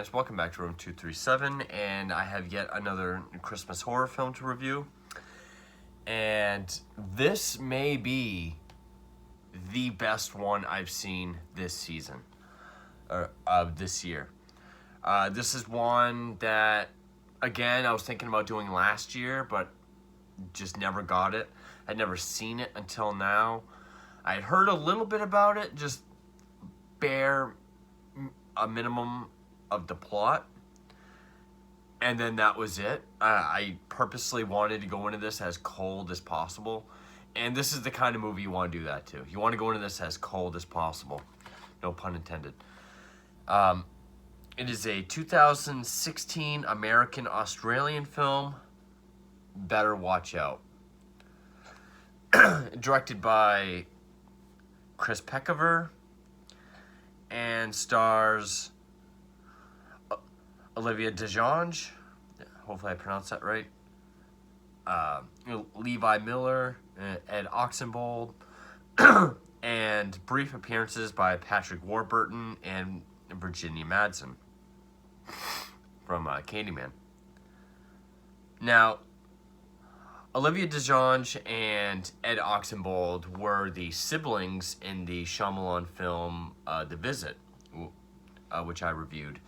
guys, welcome back to Room 237, and I have yet another Christmas horror film to review. And this may be the best one I've seen this season, or this year. This is one that, again, I was thinking about doing last year, but just never got it. I'd never seen it until now. I had heard a little bit about it, just bare a minimum of the plot, and then that was it. I purposely wanted to go into this as cold as possible, and this is the kind of movie you want to do that to. You want to go into this as cold as possible. No pun intended. It is a 2016 American-Australian film, Better Watch Out. Directed by Chris Peckover and stars Olivia DeJonge, hopefully I pronounced that right, Levi Miller, Ed Oxenbould, and brief appearances by Patrick Warburton and Virginia Madsen from Candyman. Now, Olivia DeJonge and Ed Oxenbould were the siblings in the Shyamalan film The Visit, which I reviewed.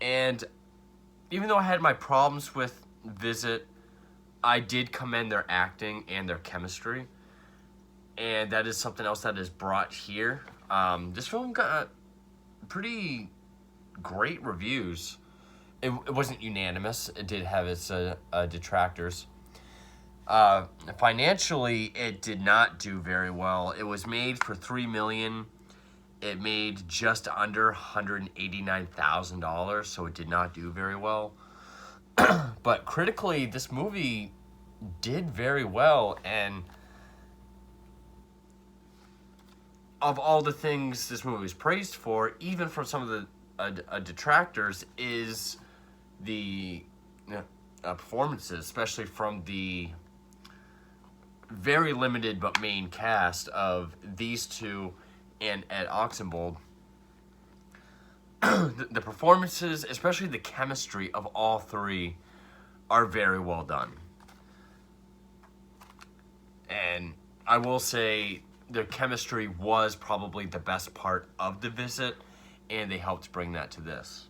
And even though I had my problems with Visit, I did commend their acting and their chemistry. And that is something else that is brought here. This film got pretty great reviews. It wasn't unanimous. It did have its detractors. Financially, it did not do very well. It was made for $3 million. It made just under $189,000, so it did not do very well. But critically, this movie did very well, and of all the things this movie was praised for, even from some of the detractors, is the performances, especially from the very limited but main cast of these two and Ed Oxenbould. The performances, especially the chemistry of all three, are very well done. And I will say their chemistry was probably the best part of The Visit, and they helped bring that to this.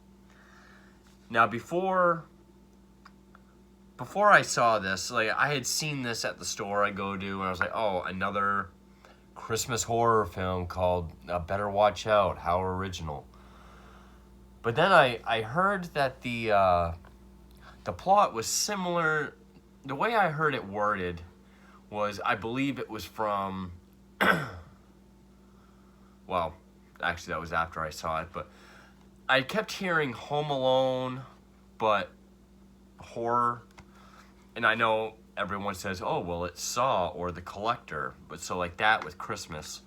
Now, before I saw this, like, I had seen this at the store I go to, and I was like, oh, another Christmas horror film called Better Watch Out. How original. But then I heard that the plot was similar. The way I heard it worded was, I believe it was from, well, actually that was after I saw it, but I kept hearing Home Alone, but horror. And I know everyone says, oh, well, it's Saw or The Collector. But so like that with Christmas,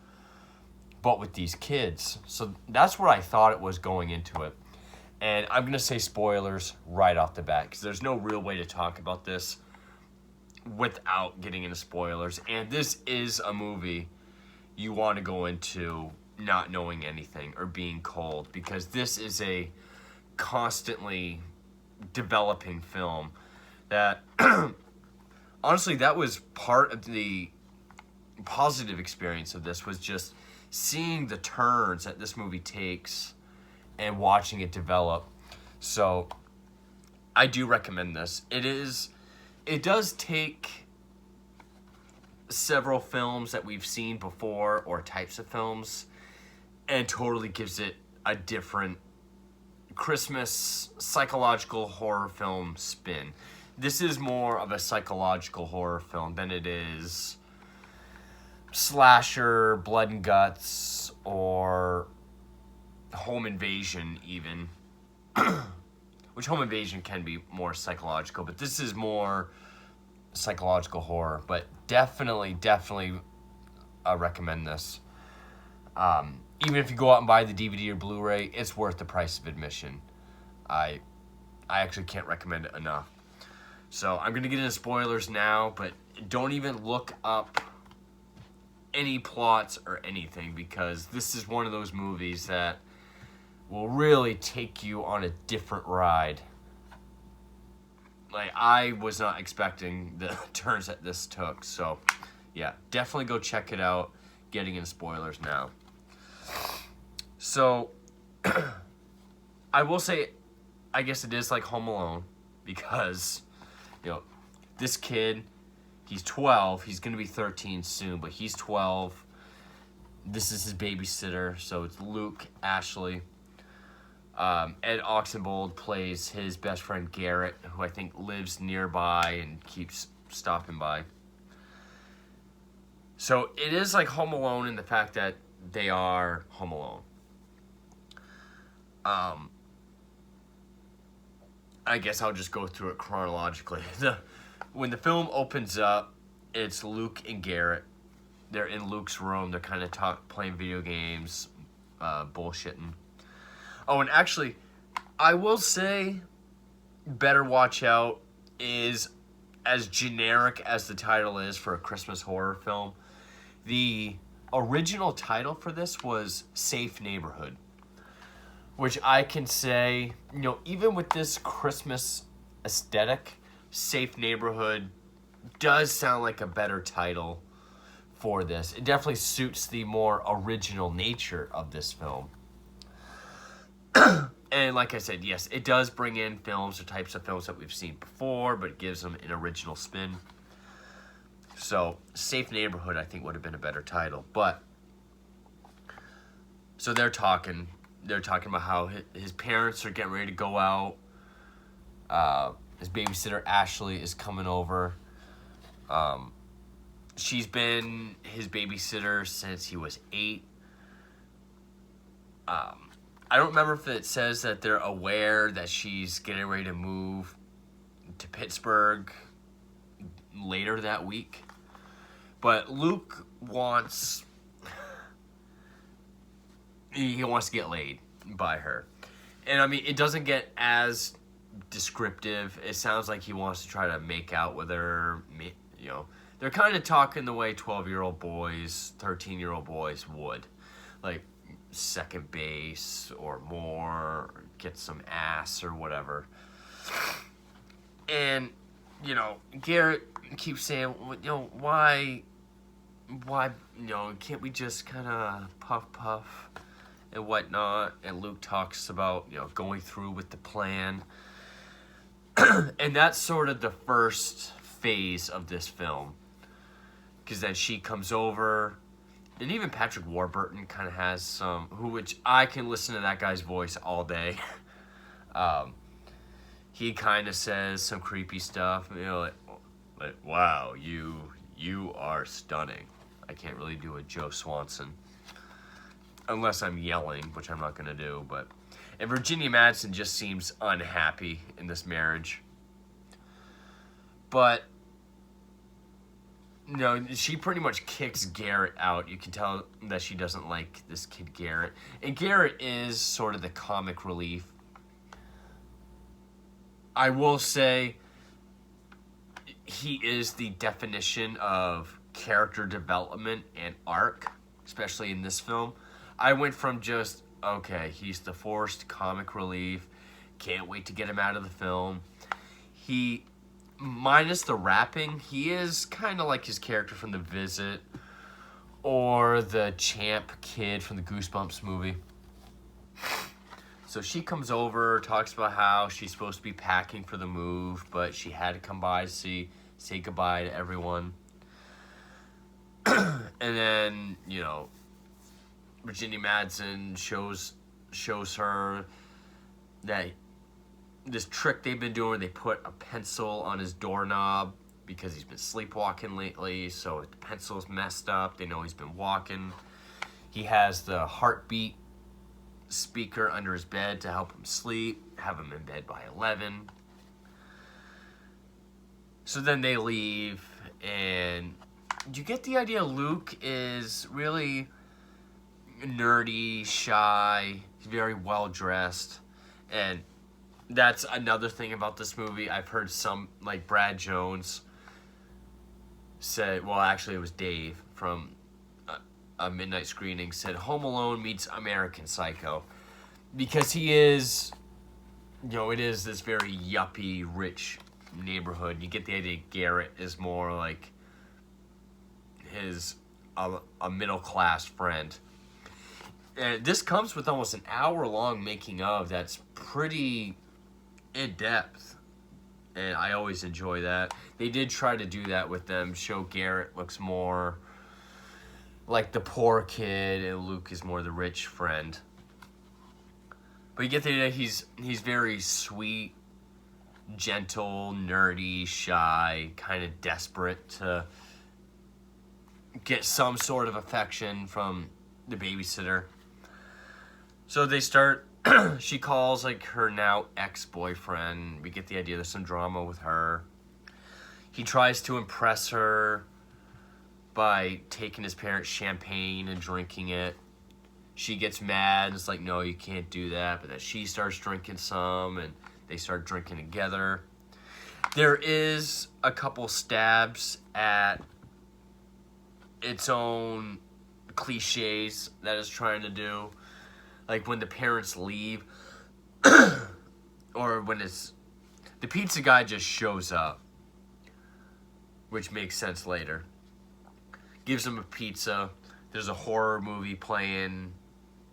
but with these kids. So that's what I thought it was going into it. And I'm going to say spoilers right off the bat, because there's no real way to talk about this without getting into spoilers. And this is a movie you want to go into not knowing anything or being cold, because this is a constantly developing film that honestly, that was part of the positive experience of this, was just seeing the turns that this movie takes and watching it develop. So I do recommend this. It does take several films that we've seen before, or types of films, and totally gives it a different Christmas psychological horror film spin. This is more of a psychological horror film than it is slasher, blood and guts, or home invasion even. Which home invasion can be more psychological, but this is more psychological horror. But definitely recommend this. Even if you go out and buy the DVD or Blu-ray, it's worth the price of admission. I actually can't recommend it enough. So I'm going to get into spoilers now, but don't even look up any plots or anything, because this is one of those movies that will really take you on a different ride. Like, I was not expecting the turns that this took. So, yeah, definitely go check it out. Getting in spoilers now. So, I will say, I guess it is like Home Alone because, this kid, he's 12. He's going to be 13 soon, but he's 12. This is his babysitter, so it's Luke Ashley. Ed Oxenbould plays his best friend Garrett, who I think lives nearby and keeps stopping by. So it is like Home Alone in the fact that they are Home Alone. I guess I'll just go through it chronologically. When the film opens up, it's Luke and Garrett. They're in Luke's room. They're kind of playing video games, bullshitting. Oh, and actually, I will say, Better Watch Out is as generic as the title is for a Christmas horror film. The original title for this was Safe Neighborhood, which I can say, even with this Christmas aesthetic, Safe Neighborhood does sound like a better title for this. It definitely suits the more original nature of this film. And like I said, yes, it does bring in films or types of films that we've seen before, but it gives them an original spin. So, Safe Neighborhood, I think, would have been a better title. But, so they're talking about how his parents are getting ready to go out. His babysitter, Ashley, is coming over. She's been his babysitter since he was 8. I don't remember if it says that they're aware that she's getting ready to move to Pittsburgh later that week. But Luke wants to get laid by her. And I mean, it doesn't get as descriptive. It sounds like he wants to try to make out with her. They're kind of talking the way 12-year-old boys, 13-year-old boys would. Like, second base or more, or get some ass or whatever. And, Garrett keeps saying, why, can't we just kind of puff and whatnot? And Luke talks about, going through with the plan. And that's sort of the first phase of this film. Because then she comes over. And even Patrick Warburton kind of has some, which I can listen to that guy's voice all day. He kind of says some creepy stuff, like wow, you are stunning. I can't really do a Joe Swanson, unless I'm yelling, which I'm not gonna do. And Virginia Madsen just seems unhappy in this marriage. But no, she pretty much kicks Garrett out. You can tell that she doesn't like this kid Garrett. And Garrett is sort of the comic relief. I will say he is the definition of character development and arc, especially in this film. I went from just, okay, he's the forced comic relief. Can't wait to get him out of the film. Minus the rapping, he is kind of like his character from The Visit or the Champ kid from the Goosebumps movie. So she comes over, talks about how she's supposed to be packing for the move, but she had to come by to say goodbye to everyone. And then, Virginia Madsen shows her that this trick they've been doing, they put a pencil on his doorknob because he's been sleepwalking lately, so the pencil's messed up. They know he's been walking. He has the heartbeat speaker under his bed to help him sleep, have him in bed by 11. So then they leave, and you get the idea Luke is really nerdy, shy, very well-dressed, and that's another thing about this movie. I've heard some, like Brad Jones said, well, actually it was Dave from a midnight screening, said Home Alone meets American Psycho. because he is, it is this very yuppie, rich neighborhood. You get the idea Garrett is more like his a middle class friend. And this comes with almost an hour long making of that's pretty in depth. And I always enjoy that. They did try to do that with them. Show Garrett looks more like the poor kid and Luke is more the rich friend. But you get the idea he's very sweet, gentle, nerdy, shy, kind of desperate to get some sort of affection from the babysitter. So they start, she calls like her now ex-boyfriend. We get the idea there's some drama with her. He tries to impress her by taking his parents' champagne and drinking it. She gets mad. It's like, no, you can't do that. But then she starts drinking some, and they start drinking together. There is a couple stabs at its own cliches that it's trying to do. Like when the parents leave, or when the pizza guy just shows up, which makes sense later. Gives them a pizza. There's a horror movie playing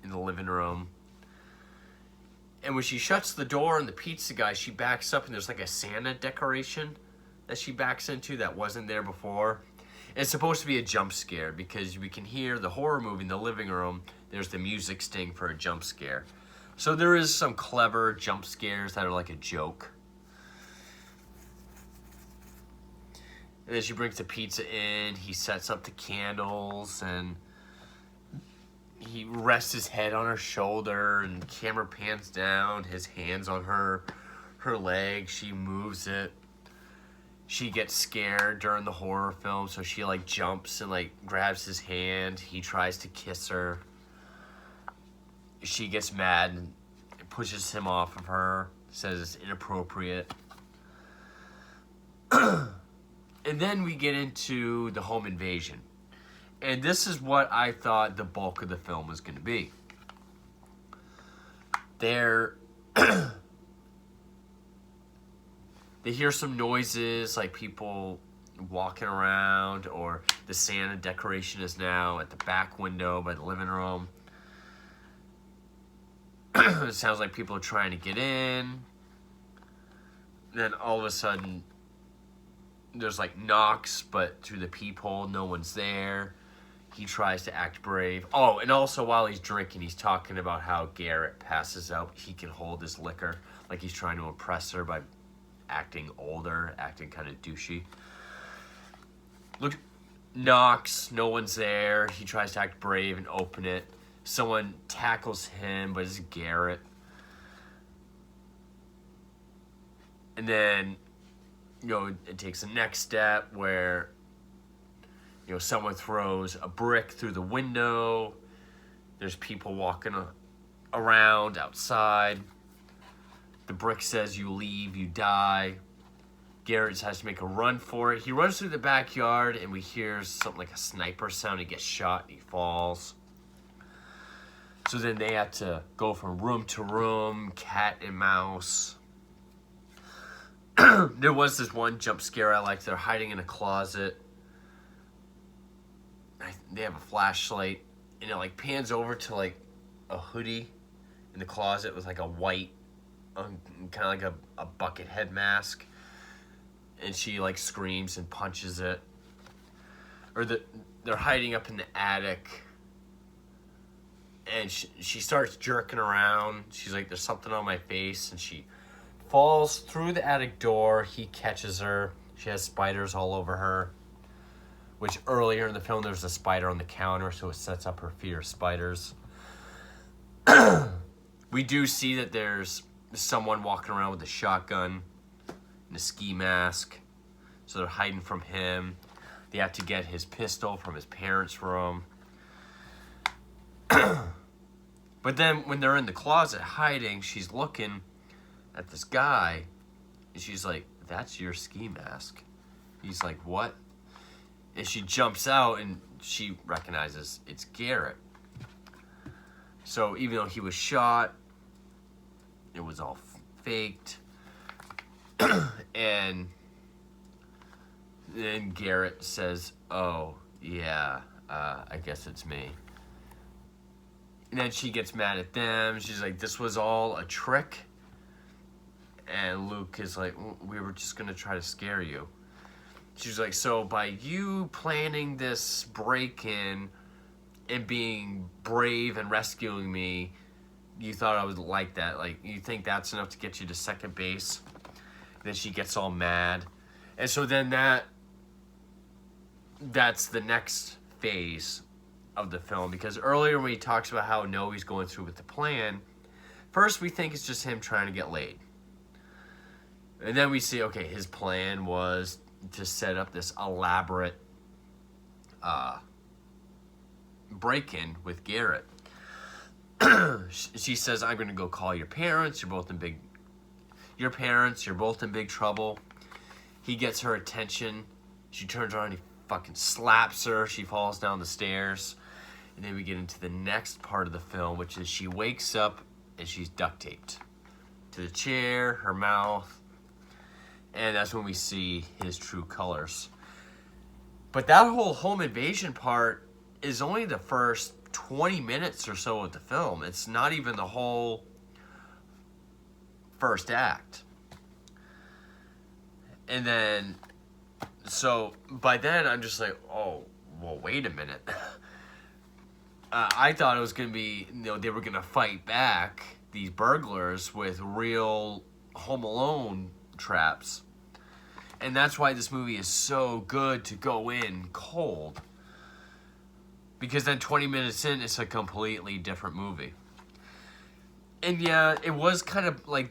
in the living room. And when she shuts the door on the pizza guy, she backs up and there's like a Santa decoration that she backs into that wasn't there before. And it's supposed to be a jump scare because we can hear the horror movie in the living room. There's the music sting for a jump scare. So there is some clever jump scares that are like a joke. And then she brings the pizza in. He sets up the candles and he rests his head on her shoulder and camera pans down, his hands on her leg. She moves it. She gets scared during the horror film, so she like jumps and like grabs his hand. He tries to kiss her. She gets mad and pushes him off of her, says it's inappropriate. And then we get into the home invasion. And this is what I thought the bulk of the film was going to be. They hear some noises, like people walking around, or the Santa decoration is now at the back window by the living room. It sounds like people are trying to get in. Then all of a sudden, there's like knocks, but through the peephole, no one's there. He tries to act brave. Oh, and also while he's drinking, he's talking about how Garrett passes out. He can hold his liquor, like he's trying to impress her by acting older, acting kind of douchey. Look, knocks, no one's there. He tries to act brave and open it. Someone tackles him, but it's Garrett. And then, it takes the next step where, someone throws a brick through the window. There's people walking around outside. The brick says, you leave, you die. Garrett has to make a run for it. He runs through the backyard, and we hear something like a sniper sound. He gets shot, and he falls. So then they have to go from room to room, cat and mouse. There was this one jump scare I liked. They're hiding in a closet. They have a flashlight, and it pans over to a hoodie in the closet with a white, kind of like a bucket head mask. And she screams and punches it. Or they're hiding up in the attic. And she starts jerking around. She's like, there's something on my face. And she falls through the attic door. He catches her. She has spiders all over her. Which earlier in the film, there's a spider on the counter. So it sets up her fear of spiders. We do see that there's someone walking around with a shotgun and a ski mask. So they're hiding from him. They have to get his pistol from his parents' room. But then when they're in the closet hiding, she's looking at this guy. And she's like, that's your ski mask. He's like, what? And she jumps out and she recognizes it's Garrett. So even though he was shot, it was all faked. And then Garrett says, "Oh, yeah, I guess it's me." And then she gets mad at them. She's like, "This was all a trick." And Luke is like, "We were just going to try to scare you." She's like, "So by you planning this break-in and being brave and rescuing me, you thought I would like that? Like, you think that's enough to get you to second base?" And then she gets all mad. And so then that's the next phase of the film, because earlier when he talks about how Noe's going through with the plan, first we think it's just him trying to get laid. And then we see, okay, his plan was to set up this elaborate break-in with Garrett. She says, "I'm going to go call your parents. You're both in big trouble." He gets her attention. She turns around, he fucking slaps her. She falls down the stairs. And then we get into the next part of the film, which is she wakes up and she's duct taped to the chair, her mouth. And that's when we see his true colors. But that whole home invasion part is only the first 20 minutes or so of the film. It's not even the whole first act. And then, so by then I'm just like, oh, well, wait a minute. I thought it was going to be, they were going to fight back these burglars with real Home Alone traps. And that's why this movie is so good to go in cold. Because then 20 minutes in, it's a completely different movie. And yeah, it was kind of like,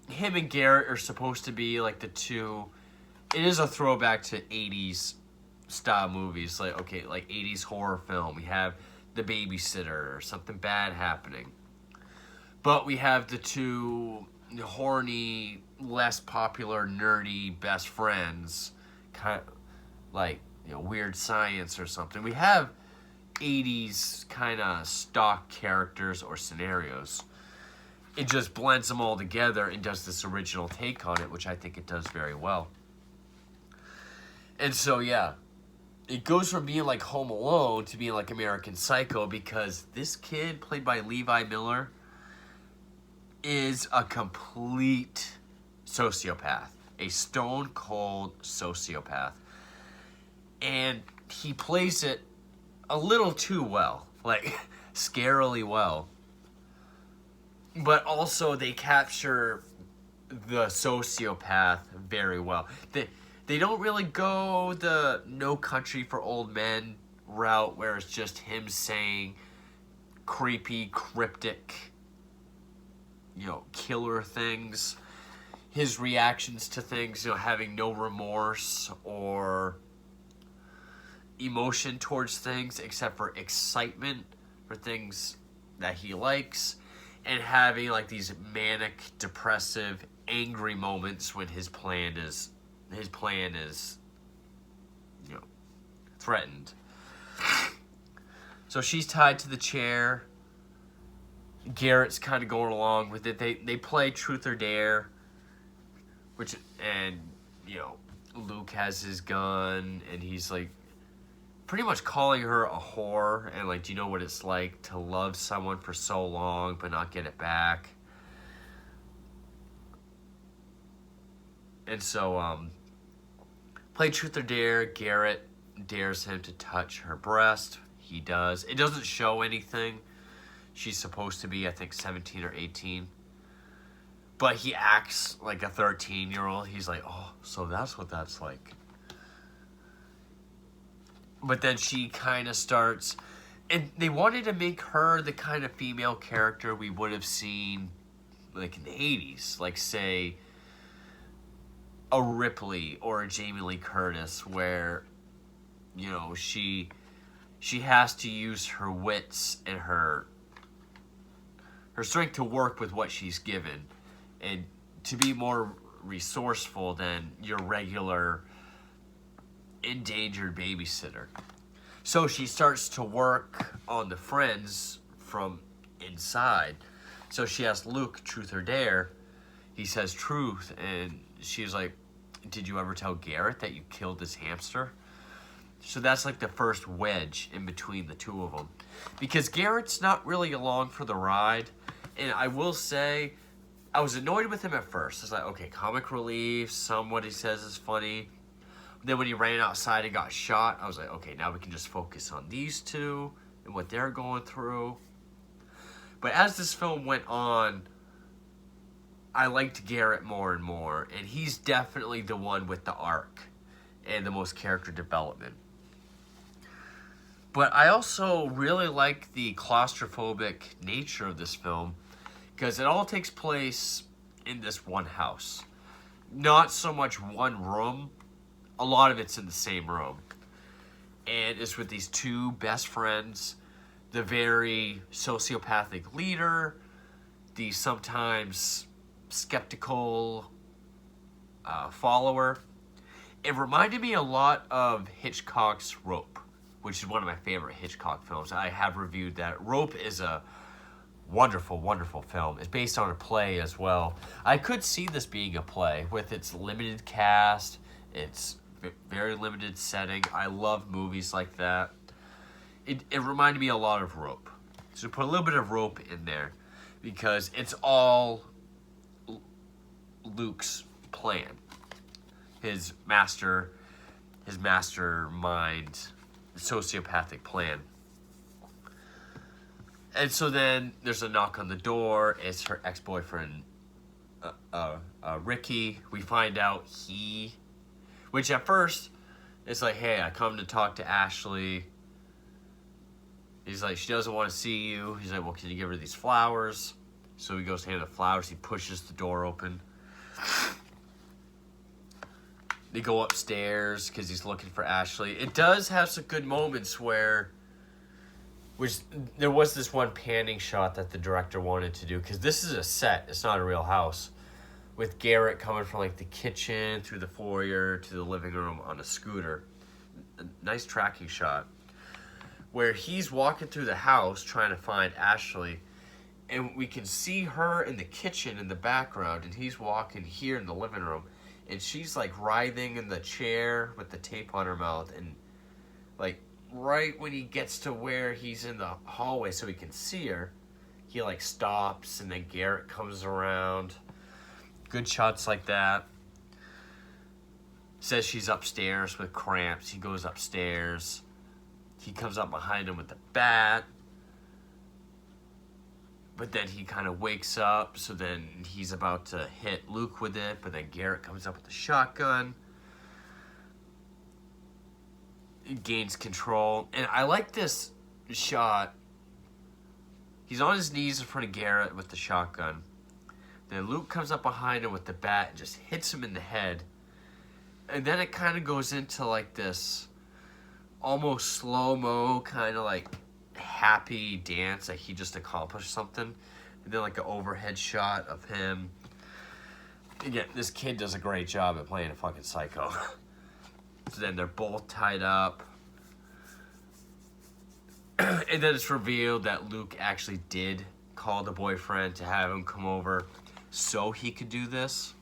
him and Garrett are supposed to be like the two. It is a throwback to 80s style movies. Like, okay, like 80s horror film. We have The Babysitter or something bad happening. But we have the two horny, less popular, nerdy best friends. Kind of like, Weird Science or something. We have 80s kind of stock characters or scenarios. It just blends them all together and does this original take on it, which I think it does very well. And so, yeah, it goes from being like Home Alone to being like American Psycho, because this kid, played by Levi Miller, is a complete sociopath. A stone-cold sociopath. And he plays it a little too well. Like, scarily well. But also, they capture the sociopath very well. They don't really go the No Country for Old Men route, where it's just him saying creepy, cryptic, killer things. His reactions to things, having no remorse or emotion towards things except for excitement for things that he likes, and having like these manic, depressive, angry moments when his plan is threatened. So she's tied to the chair. Garrett's kind of going along with it. They play Truth or Dare, and Luke has his gun, and he's like pretty much calling her a whore, and like, do you know what it's like to love someone for so long but not get it back? And so, play Truth or Dare. Garrett dares him to touch her breast. He does. It doesn't show anything. She's supposed to be, I think, 17 or 18. But he acts like a 13-year-old. He's like, oh, so that's what that's like. But then she kind of starts... And they wanted to make her the kind of female character we would have seen, like, in the 80s. Like, say, a Ripley or a Jamie Lee Curtis, where, she has to use her wits and her strength to work with what she's given, and to be more resourceful than your regular endangered babysitter. So she starts to work on the friends from inside. So she asked Luke, truth or dare. He says truth, and she's like, did you ever tell Garrett that you killed this hamster? So that's like the first wedge in between the two of them. Because Garrett's not really along for the ride. And I will say, I was annoyed with him at first. It's like, okay, comic relief, some what he says is funny. Then when he ran outside and got shot, I was like, okay, now we can just focus on these two and what they're going through. But as this film went on, I liked Garrett more and more. And he's definitely the one with the arc and the most character development. But I also really like the claustrophobic nature of this film because it all takes place in this one house. Not so much one room. A lot of it's in the same room. And it's with these two best friends, the very sociopathic leader, the sometimes skeptical follower. It reminded me a lot of Hitchcock's Rope, which is one of my favorite Hitchcock films. I have reviewed that. Rope is a wonderful, wonderful film. It's based on a play as well. I could see this being a play with its limited cast, its very limited setting. I love movies like that. It reminded me a lot of Rope. So put a little bit of Rope in there because it's all Luke's plan. His mastermind, sociopathic plan. And so then there's a knock on the door. It's her ex-boyfriend, Ricky. We find out which at first, it's like, hey, I come to talk to Ashley. He's like, she doesn't want to see you. He's like, well, can you give her these flowers? So he goes to hand the flowers. He pushes the door open. They go upstairs because he's looking for Ashley. It does have some good moments which there was this one panning shot that the director wanted to do because this is a set. It's not a real house. With Garrett coming from like the kitchen through the foyer to the living room on a scooter. A nice tracking shot. Where he's walking through the house trying to find Ashley. And we can see her in the kitchen in the background. And he's walking here in the living room. And she's like writhing in the chair with the tape on her mouth. And like right when he gets to where he's in the hallway so he can see her, he like stops and then Garrett comes around. Good shots like that. Says she's upstairs with cramps. He goes upstairs. He comes up behind him with the bat. But then he kind of wakes up, so then he's about to hit Luke with it, but then Garrett comes up with the shotgun. He gains control. And I like this shot. He's on his knees in front of Garrett with the shotgun. Then Luke comes up behind him with the bat and just hits him in the head. And then it kind of goes into like this almost slow-mo kind of like happy dance that he just accomplished something. And then like an overhead shot of him. Again, this kid does a great job at playing a fucking psycho. So then they're both tied up. And then it's revealed that Luke actually did call the boyfriend to have him come over so he could do this.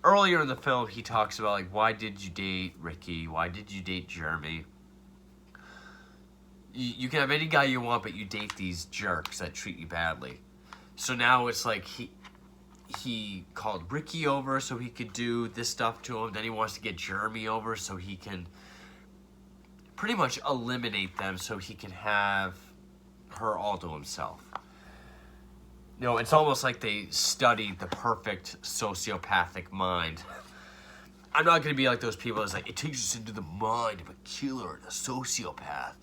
Earlier in the film, he talks about, like, why did you date Ricky? Why did you date Jeremy? You can have any guy you want, but you date these jerks that treat you badly. So now it's like he called Ricky over so he could do this stuff to him. Then he wants to get Jeremy over so he can pretty much eliminate them so he can have her all to himself. You know, it's almost like they studied the perfect sociopathic mind. I'm not going to be like those people that's like, it takes us into the mind of a killer and a sociopath.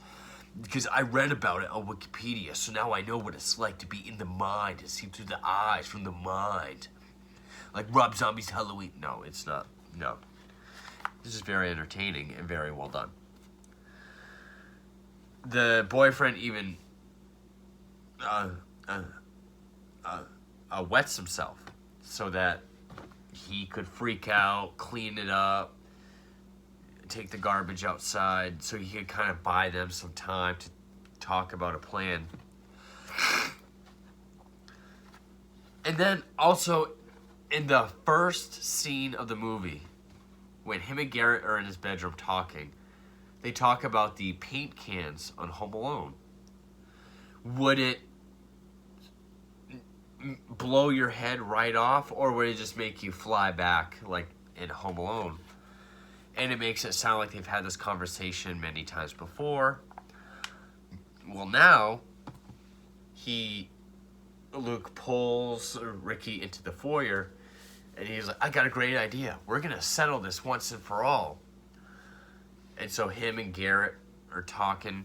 Because I read about it on Wikipedia, so now I know what it's like to be in the mind and see through the eyes from the mind. Like Rob Zombie's Halloween. No, it's not. No. This is very entertaining and very well done. The boyfriend even wets himself so that he could freak out, clean it up, take the garbage outside so he could kind of buy them some time to talk about a plan. And then also in the first scene of the movie, when him and Garrett are in his bedroom talking, they talk about the paint cans on Home Alone. Would it blow your head right off, or would it just make you fly back like in Home Alone? And it makes it sound like they've had this conversation many times before. Well, now Luke pulls Ricky into the foyer, and he's like, I got a great idea. We're going to settle this once and for all. And so him and Garrett are talking,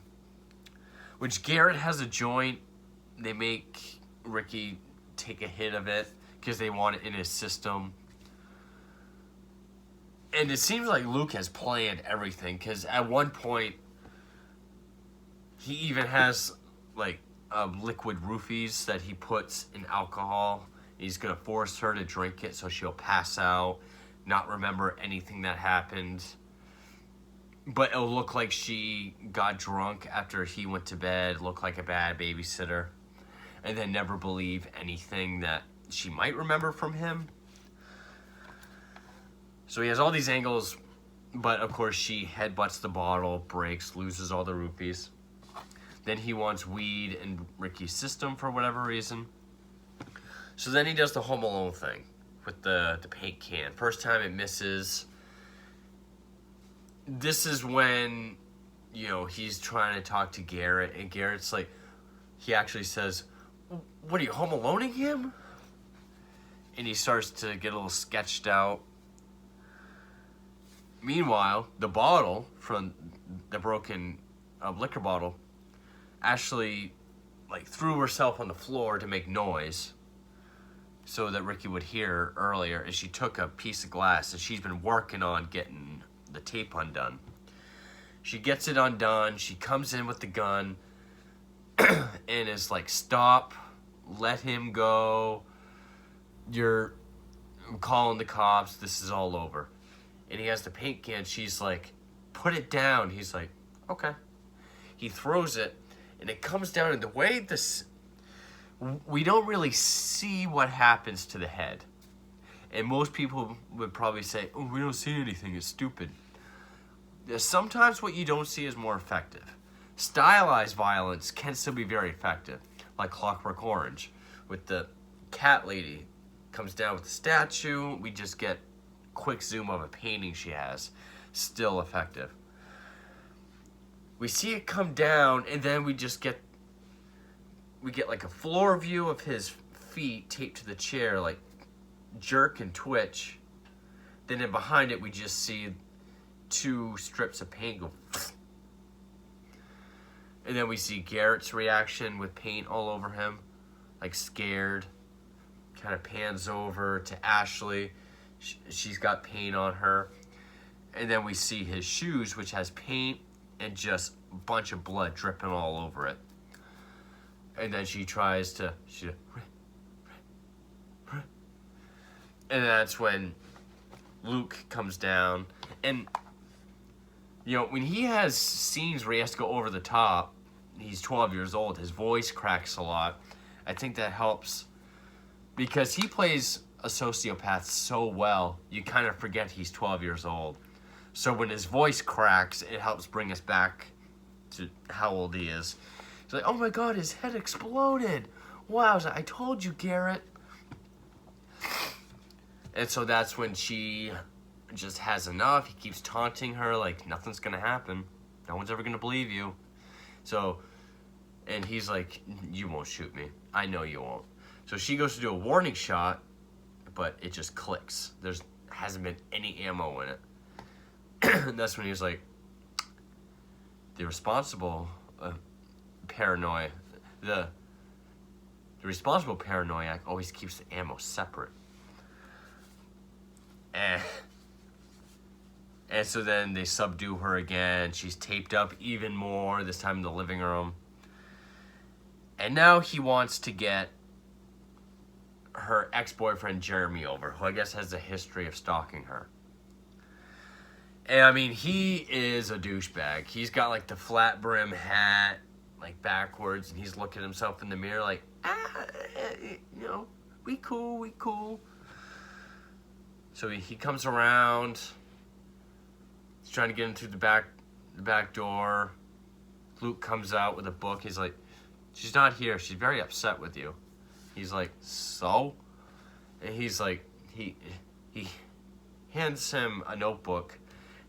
which Garrett has a joint. They make Ricky take a hit of it because they want it in his system. And it seems like Luke has planned everything, because at one point he even has like liquid roofies that he puts in alcohol. He's going to force her to drink it so she'll pass out, not remember anything that happened. But it'll look like she got drunk after he went to bed, look like a bad babysitter, and then never believe anything that she might remember from him. So he has all these angles, but of course she headbutts the bottle, breaks, loses all the rupees. Then he wants weed in Ricky's system for whatever reason. So then he does the Home Alone thing with the paint can. First time it misses. This is when, he's trying to talk to Garrett, and Garrett's like, he actually says, what are you, Home Aloneing him? And he starts to get a little sketched out. Meanwhile, the bottle from the broken liquor bottle actually threw herself on the floor to make noise so that Ricky would hear her earlier, and she took a piece of glass, and she's been working on getting the tape undone. She gets it undone, she comes in with the gun and is like, stop, let him go, you're calling the cops, this is all over. And he has the paint can, she's like, put it down. He's like, okay. He throws it, and it comes down, and the way we don't really see what happens to the head. And most people would probably say, oh, we don't see anything, it's stupid. Sometimes what you don't see is more effective. Stylized violence can still be very effective, like Clockwork Orange, with the cat lady comes down with the statue, we just get quick zoom of a painting she has, still effective. We see it come down, and then we get like a floor view of his feet taped to the chair, like jerk and twitch. Then in behind it, we just see 2 strips of paint go. And then we see Garrett's reaction with paint all over him, like scared. Kind of pans over to Ashley. She's got paint on her. And then we see his shoes, which has paint and just a bunch of blood dripping all over it. And then she tries to... And that's when Luke comes down. And, when he has scenes where he has to go over the top, he's 12 years old, his voice cracks a lot. I think that helps because he plays a sociopath so well, you kind of forget he's 12 years old. So when his voice cracks, it helps bring us back to how old he is. He's like, oh my God, his head exploded. Wow, I told you, Garrett. And so that's when she just has enough. He keeps taunting her like nothing's going to happen. No one's ever going to believe you. So, and he's like, you won't shoot me. I know you won't. So she goes to do a warning shot, but it just clicks. Hasn't been any ammo in it. And that's when he was like, the responsible paranoia, the responsible paranoiac always keeps the ammo separate. And so then they subdue her again. She's taped up even more, this time in the living room. And now he wants to get her ex-boyfriend Jeremy over, who I guess has a history of stalking her. And I mean, he is a douchebag. He's got like the flat brim hat, like backwards, and he's looking at himself in the mirror like, we cool, we cool. So he comes around. He's trying to get in through the back door. Luke comes out with a book. He's like, she's not here. She's very upset with you. He's like, so? And he's like, he hands him a notebook.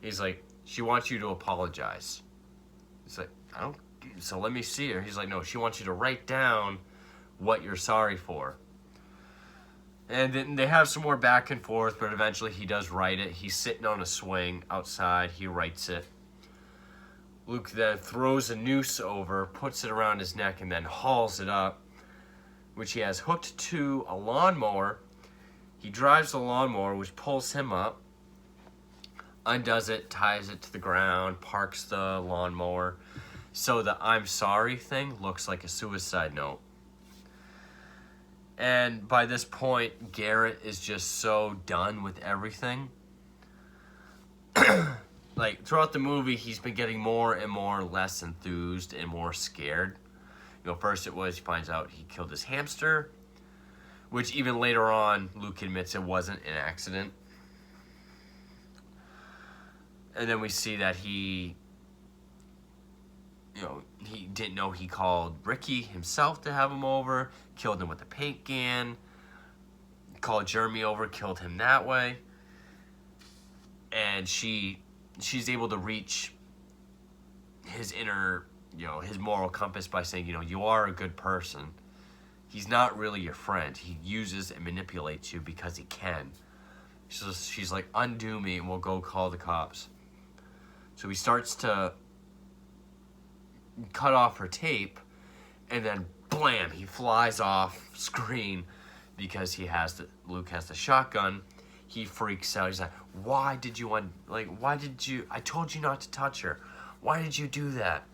He's like, she wants you to apologize. He's like, I don't, so let me see her. He's like, no, she wants you to write down what you're sorry for. And then they have some more back and forth, but eventually he does write it. He's sitting on a swing outside. He writes it. Luke then throws a noose over, puts it around his neck, and then hauls it up, which he has hooked to a lawnmower. He drives the lawnmower, which pulls him up, undoes it, ties it to the ground, parks the lawnmower. So the I'm sorry thing looks like a suicide note. And by this point, Garrett is just so done with everything. Like, throughout the movie, he's been getting more and more less enthused and more scared. You know, first it was he finds out he killed his hamster, which even later on, Luke admits it wasn't an accident. And then we see that he didn't know he called Ricky himself to have him over, killed him with a paint can, called Jeremy over, killed him that way. And she's able to reach his inner, his moral compass by saying, you are a good person. He's not really your friend. He uses and manipulates you because he can. So she's like, undo me and we'll go call the cops. So he starts to cut off her tape, and then blam, he flies off screen because Luke has the shotgun. He freaks out. He's like, I told you not to touch her. Why did you do that?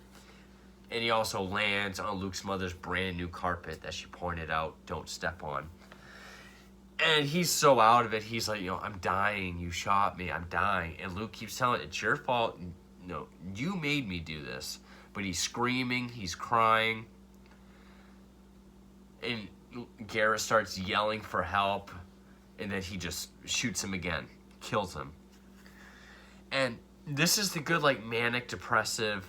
And he also lands on Luke's mother's brand new carpet that she pointed out, don't step on. And he's so out of it. He's like, I'm dying. You shot me. I'm dying. And Luke keeps telling it, it's your fault. No, you made me do this. But he's screaming. He's crying. And Garrett starts yelling for help. And then he just shoots him again. Kills him. And this is the good, manic, depressive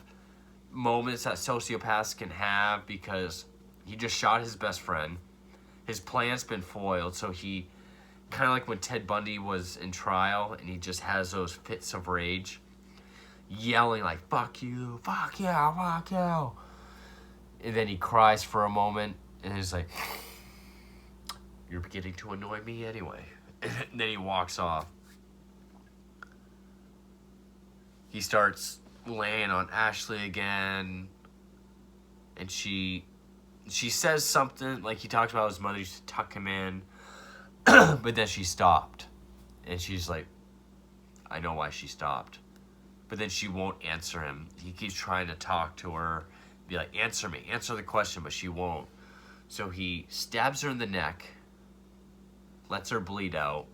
moments that sociopaths can have, because he just shot his best friend. His plan's been foiled, so he, kind of like when Ted Bundy was in trial, and he just has those fits of rage, yelling like, fuck you, fuck you, fuck you. And then he cries for a moment, and he's like, you're beginning to annoy me anyway. And then he walks off. He starts laying on Ashley again, and she says something, like he talks about his mother used to tuck him in, but then she stopped. And she's like, I know why she stopped. But then she won't answer him. He keeps trying to talk to her, be like, answer me, answer the question, but she won't. So he stabs her in the neck, lets her bleed out,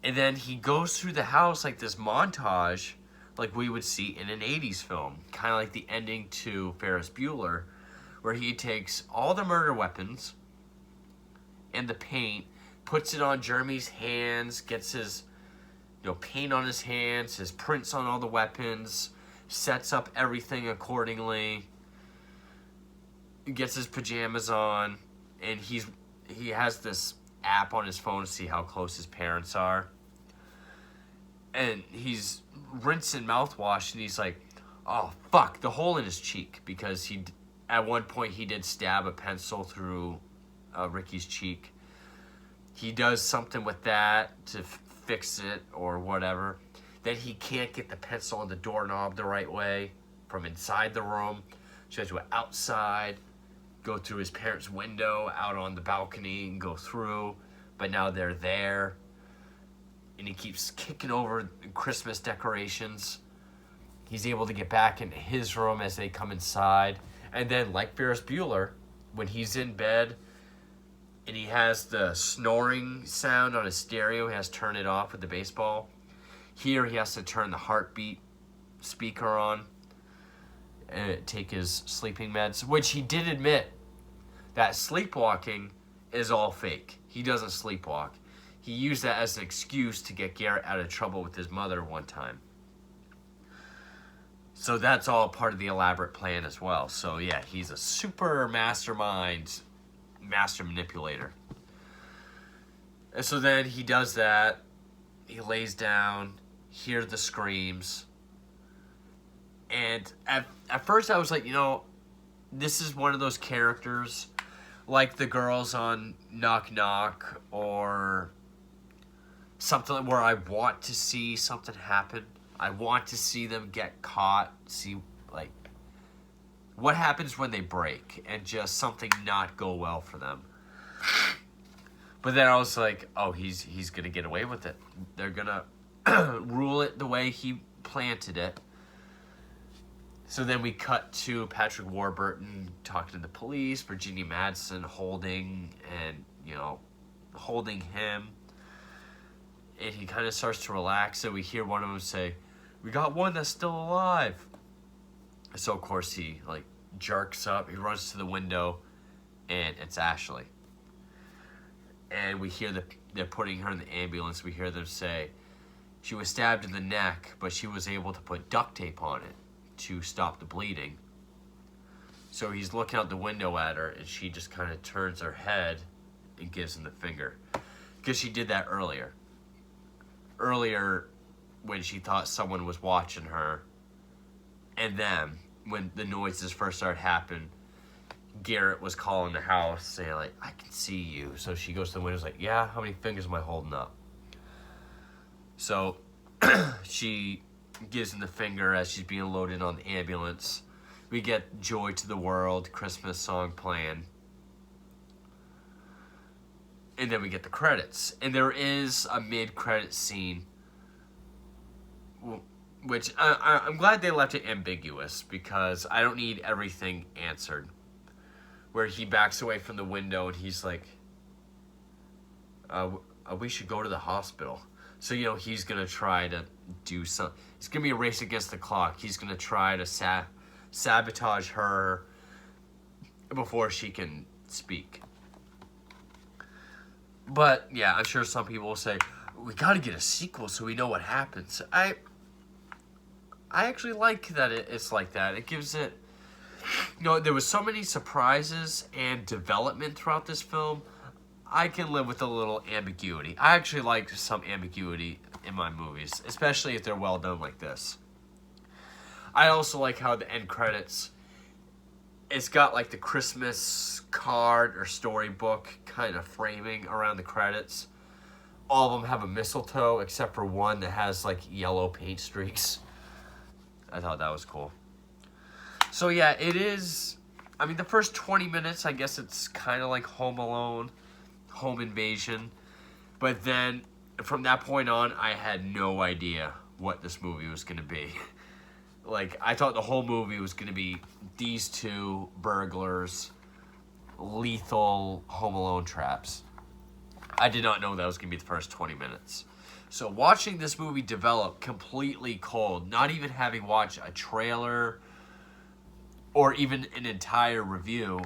and then he goes through the house like this montage, like we would see in an 80s film, kind of like the ending to Ferris Bueller, where he takes all the murder weapons and the paint, puts it on Jeremy's hands, gets his paint on his hands, his prints on all the weapons, sets up everything accordingly, gets his pajamas on, and he has this app on his phone to see how close his parents are. And he's rinsing mouthwash, and he's like, oh, fuck, the hole in his cheek, because at one point he did stab a pencil through Ricky's cheek. He does something with that to fix it or whatever. Then he can't get the pencil on the doorknob the right way from inside the room. So he has to go outside, go through his parents' window, out on the balcony, and go through. But now they're there. And he keeps kicking over Christmas decorations. He's able to get back into his room as they come inside. And then, like Ferris Bueller, when he's in bed and he has the snoring sound on his stereo, he has to turn it off with the baseball. Here, he has to turn the heartbeat speaker on and take his sleeping meds, which he did admit that sleepwalking is all fake. He doesn't sleepwalk. He used that as an excuse to get Garrett out of trouble with his mother one time. So that's all part of the elaborate plan as well. So yeah, he's a super mastermind, master manipulator. And so then he does that. He lays down, hears the screams. And at first I was like, this is one of those characters like the girls on Knock Knock or something where I want to see something happen. I want to see them get caught, see like what happens when they break and just something not go well for them. But then I was like, oh, he's going to get away with it. They're going to rule it the way he planted it. So then we cut to Patrick Warburton talking to the police, Virginia Madsen holding him. And he kind of starts to relax. So we hear one of them say, "We got one that's still alive." So of course he jerks up. He runs to the window, and it's Ashley. And we hear they're putting her in the ambulance. We hear them say she was stabbed in the neck, but she was able to put duct tape on it to stop the bleeding. So he's looking out the window at her, and she just kind of turns her head and gives him the finger. Because she did that earlier. Earlier, when she thought someone was watching her, and then, when the noises first started happening, Garrett was calling the house, saying, "I can see you." So she goes to the window, like, "Yeah, how many fingers am I holding up?" So she gives him the finger as she's being loaded on the ambulance. We get Joy to the World, Christmas song playing. And then we get the credits. And there is a mid-credit scene, which I'm glad they left it ambiguous, because I don't need everything answered. Where he backs away from the window and he's like, we should go to the hospital. So, he's going to try to do something. It's going to be a race against the clock. He's going to try to sabotage her before she can speak. But, yeah, I'm sure some people will say, we got to get a sequel so we know what happens. I actually like that it's like that. It gives it... there was so many surprises and development throughout this film. I can live with a little ambiguity. I actually like some ambiguity in my movies, especially if they're well done like this. I also like how the end credits, it's got the Christmas card or storybook kind of framing around the credits. All of them have a mistletoe except for one that has yellow paint streaks. I thought that was cool. So yeah, it is, the first 20 minutes, I guess it's kind of like Home Alone, Home Invasion. But then, from that point on, I had no idea what this movie was going to be. I thought the whole movie was going to be these two burglars, lethal Home Alone traps. I did not know that was going to be the first 20 minutes. So watching this movie develop completely cold, not even having watched a trailer or even an entire review,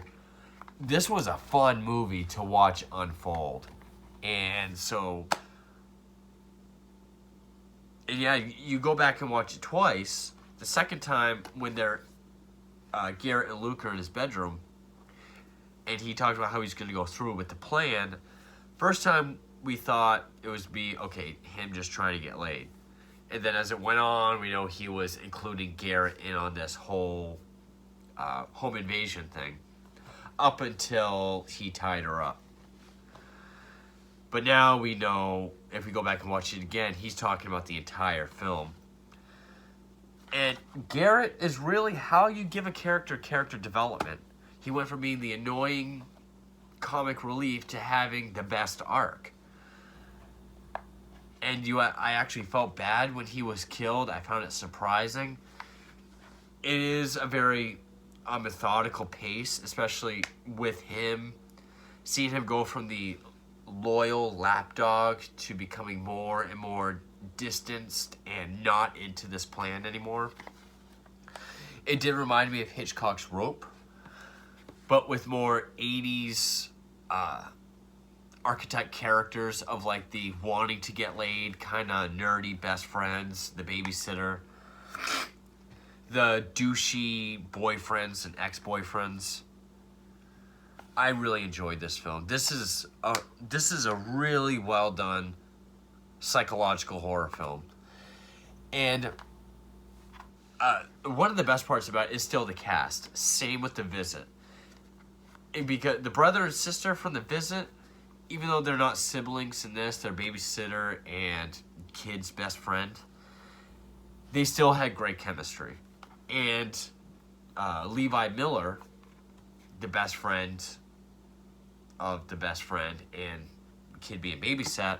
this was a fun movie to watch unfold. And so, yeah, you go back and watch it twice. The second time, when they're Garrett and Luke are in his bedroom, and he talks about how he's going to go through with the plan. First time, we thought it was him just trying to get laid. And then as it went on, we know he was including Garrett in on this whole home invasion thing, up until he tied her up. But now we know, if we go back and watch it again, he's talking about the entire film. And Garrett is really how you give a character development. He went from being the annoying comic relief to having the best arc. And I actually felt bad when he was killed. I found it surprising. It is a very methodical pace, especially with him. Seeing him go from the loyal lapdog to becoming more and more distanced and not into this plan anymore. It did remind me of Hitchcock's Rope, but with more 80s archetype characters of like the wanting to get laid, kind of nerdy best friends, the babysitter, the douchey boyfriends and ex-boyfriends. I really enjoyed this film. This is a really well done psychological horror film, and one of the best parts about it is still the cast. Same with The Visit, and because the brother and sister from The Visit, even though they're not siblings in this, they're babysitter and kid's best friend, they still had great chemistry. And Levi Miller, the best friend of the best friend and kid being babysat,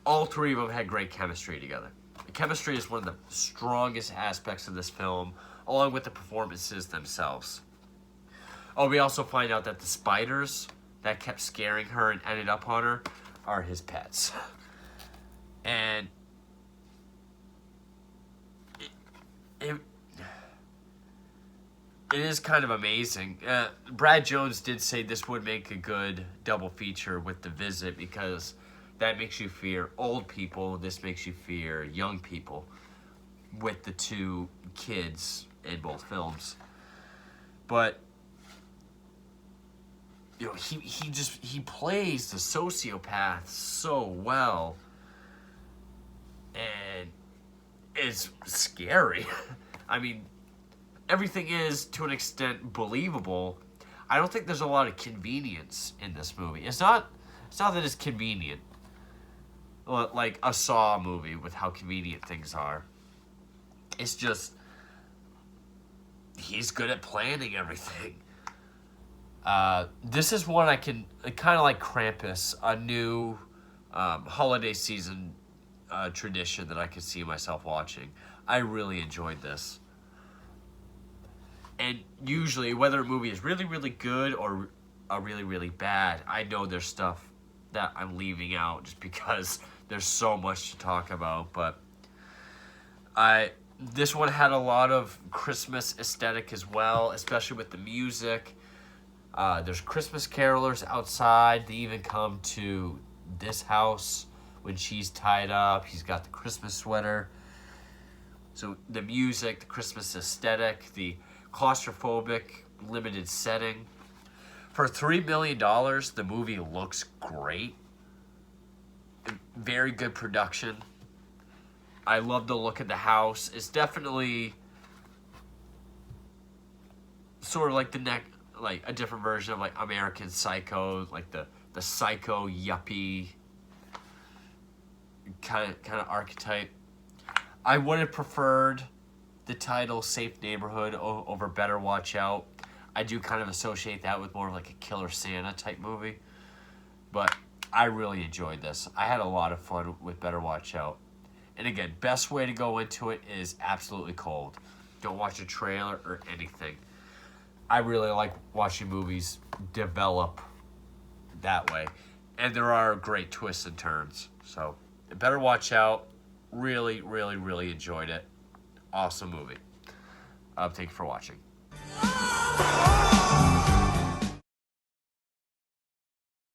all three of them had great chemistry together. The chemistry is one of the strongest aspects of this film, along with the performances themselves. Oh, we also find out that the spiders that kept scaring her and ended up on her are his pets. And it is kind of amazing. Brad Jones did say this would make a good double feature with The Visit, because that makes you fear old people. This makes you fear young people with the two kids in both films. But you know, he plays the sociopath so well, and it's scary. I mean, everything is to an extent believable. I don't think there's a lot of convenience in this movie. It's not that it's convenient, like a Saw movie with how convenient things are. It's just he's good at planning everything. This is one I can kind of like Krampus, a new holiday season tradition that I could see myself watching. I really enjoyed this. And usually, whether a movie is really, really good or really, really bad, I know there's stuff that I'm leaving out just because there's so much to talk about. But this one had a lot of Christmas aesthetic as well, especially with the music. There's Christmas carolers outside. They even come to this house when she's tied up. He's got the Christmas sweater. So the music, the Christmas aesthetic, the claustrophobic limited setting. For $3 million, the movie looks great. Very good production. I love the look of the house. It's definitely sort of like like a different version of like American Psycho, like the psycho yuppie kind of archetype. I would have preferred the title Safe Neighborhood over Better Watch Out. I do kind of associate that with more of like a Killer Santa type movie. But I really enjoyed this. I had a lot of fun with Better Watch Out. And again, best way to go into it is absolutely cold. Don't watch a trailer or anything. I really like watching movies develop that way. And there are great twists and turns. So, Better Watch Out. Really, really, really enjoyed it. Awesome movie. Thank you for watching.